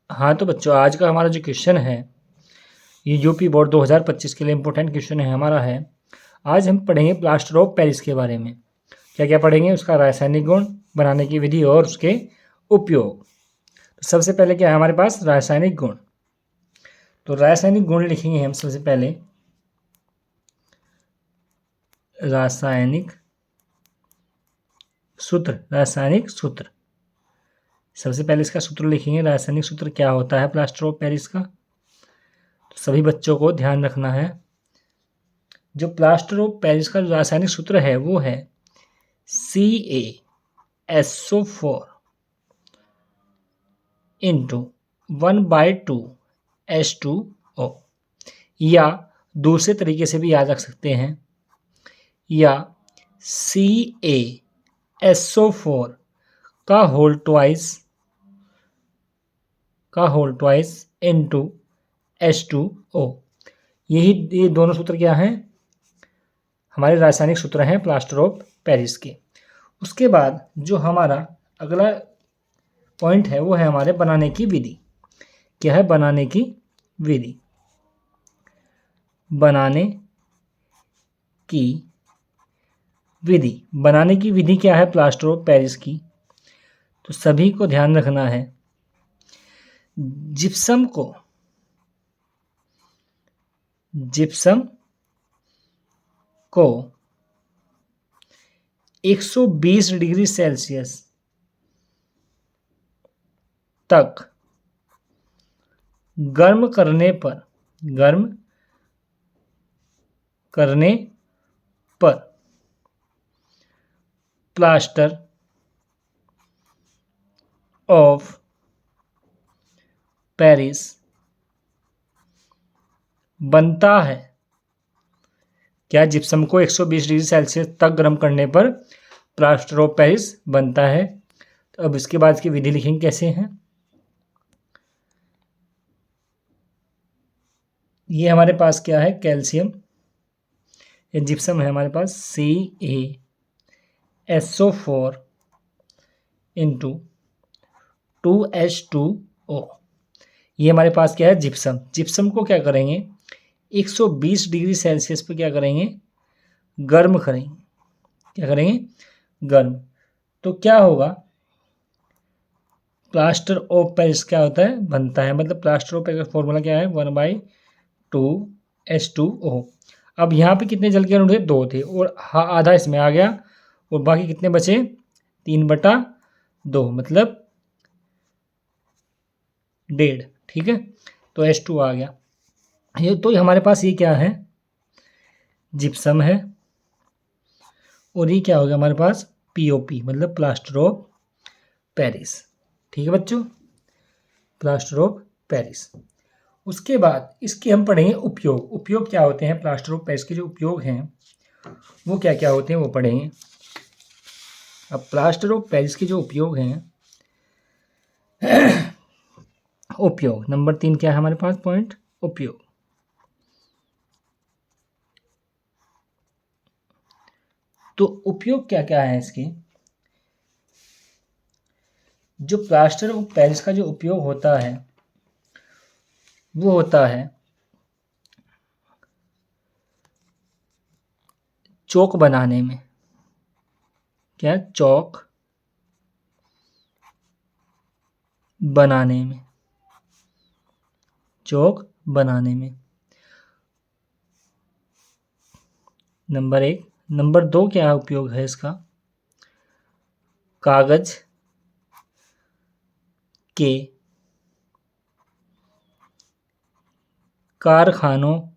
हाँ तो बच्चों, आज का हमारा जो क्वेश्चन है ये यूपी बोर्ड 2025 के लिए इम्पोर्टेंट क्वेश्चन है हमारा है। आज हम पढ़ेंगे प्लास्टर ऑफ पेरिस के बारे में। क्या क्या पढ़ेंगे? उसका रासायनिक गुण, बनाने की विधि और उसके उपयोग। तो सबसे पहले क्या है हमारे पास? रासायनिक गुण। तो रासायनिक गुण लिखेंगे हम सबसे पहले। रासायनिक सूत्र, रासायनिक सूत्र। सबसे पहले इसका सूत्र लिखेंगे। रासायनिक सूत्र क्या होता है प्लास्टर ऑफ पेरिस का? तो सभी बच्चों को ध्यान रखना है। जो प्लास्टर ऑफ पेरिस का जो रासायनिक सूत्र है वो है CaSO4 इंटू 1/2H2O, या दूसरे तरीके से भी याद रख सकते हैं, या CaSO4 का होल ट्वाइस इंटू H2O। ये दोनों सूत्र क्या हैं? हमारे रासायनिक सूत्र हैं प्लास्टर ऑफ पेरिस के। उसके बाद जो हमारा अगला पॉइंट है वो है हमारे बनाने की विधि। क्या है बनाने की विधि? बनाने की विधि। बनाने की विधि क्या है प्लास्टर ऑफ पेरिस की? तो सभी को ध्यान रखना है। जिप्सम को 120 डिग्री सेल्सियस तक गर्म करने पर प्लास्टर ऑफ पेरिस बनता है। क्या जिप्सम को 120 डिग्री सेल्सियस तक गर्म करने पर प्लास्टर ऑफ पेरिस बनता है? तो अब इसके बाद इसकी विधि लिखेंगे कैसे हैं। ये हमारे पास क्या है? कैल्शियम। ये जिप्सम है हमारे पास CaSO4 इंटू 2H2O। ये हमारे पास क्या है? जिप्सम। जिप्सम को क्या करेंगे? 120 डिग्री सेल्सियस पर क्या करेंगे? गर्म करेंगे। क्या करेंगे? गर्म। तो क्या होगा? प्लास्टर ऑफ पेरिस क्या होता है? बनता है। मतलब प्लास्टर ऑफ पेरिस का फॉर्मूला क्या है? 1/2H2O। अब यहाँ पे कितने जल के अणु थे? 2 थे, और आधा इसमें आ गया, और बाकी कितने बचे? 3/2, मतलब 1.5। ठीक है, तो H2 आ गया। ये तो हमारे पास ये क्या है? जिप्सम है, और ये क्या हो गया हमारे पास? POP, मतलब प्लास्टर ऑफ पेरिस। ठीक है बच्चों, प्लास्टर ऑफ पेरिस। उसके बाद इसके हम पढ़ेंगे उपयोग। उपयोग क्या होते हैं प्लास्टर ऑफ पेरिस के? जो उपयोग हैं वो क्या क्या होते हैं वो पढ़ेंगे। अब प्लास्टर ऑफ पेरिस के जो उपयोग हैं उपयोग नंबर 3 क्या है हमारे पास पॉइंट? उपयोग। तो उपयोग क्या क्या है इसके? जो प्लास्टर ऑफ पेरिस का जो उपयोग होता है वो होता है चौक बनाने में। क्या? चौक बनाने में। चौक बनाने में, नंबर 1। नंबर 2 क्या उपयोग है इसका? कागज के कारखानों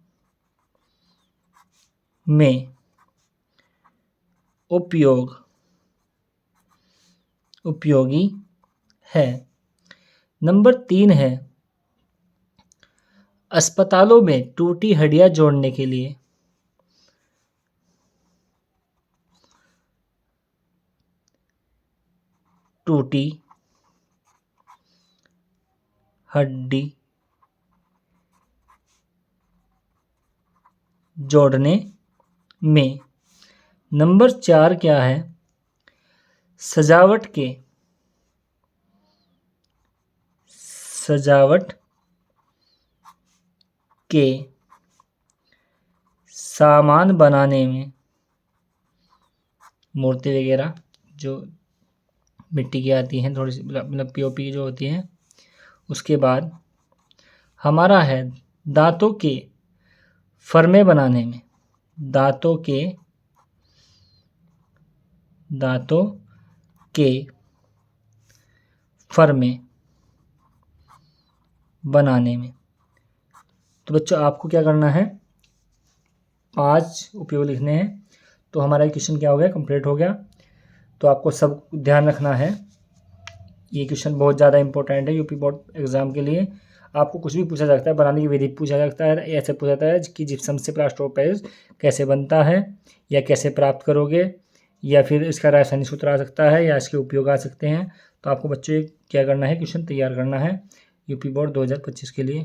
में उपयोगी है। नंबर 3 है अस्पतालों में टूटी हड्डियां जोड़ने के लिए। टूटी हड्डी जोड़ने में। नंबर 4 क्या है? सजावट के सामान बनाने में, मूर्ति वगैरह जो मिट्टी की आती हैं थोड़ी सी, मतलब पीओपी जो होती हैं, उसके बाद हमारा है दांतों के फरमे बनाने में, दांतों के फरमे बनाने में। तो बच्चों आपको क्या करना है, 5 उपयोग लिखने हैं। तो हमारा क्वेश्चन क्या हो गया, कंप्लीट हो गया। तो आपको सब ध्यान रखना है, ये क्वेश्चन बहुत ज़्यादा इंपॉर्टेंट है यूपी बोर्ड एग्जाम के लिए। आपको कुछ भी पूछा जाता है, बनाने की विधि पूछा जाता है, ऐसे पूछा जाता है कि जिप्सम से प्लास्टर ऑफ पेरिस कैसे बनता है, या कैसे प्राप्त करोगे, या फिर इसका रासायनिक सूत्र आ सकता है, या इसके उपयोग आ सकते हैं। तो आपको बच्चों क्या करना है, क्वेश्चन तैयार करना है यूपी बोर्ड 2025 के लिए।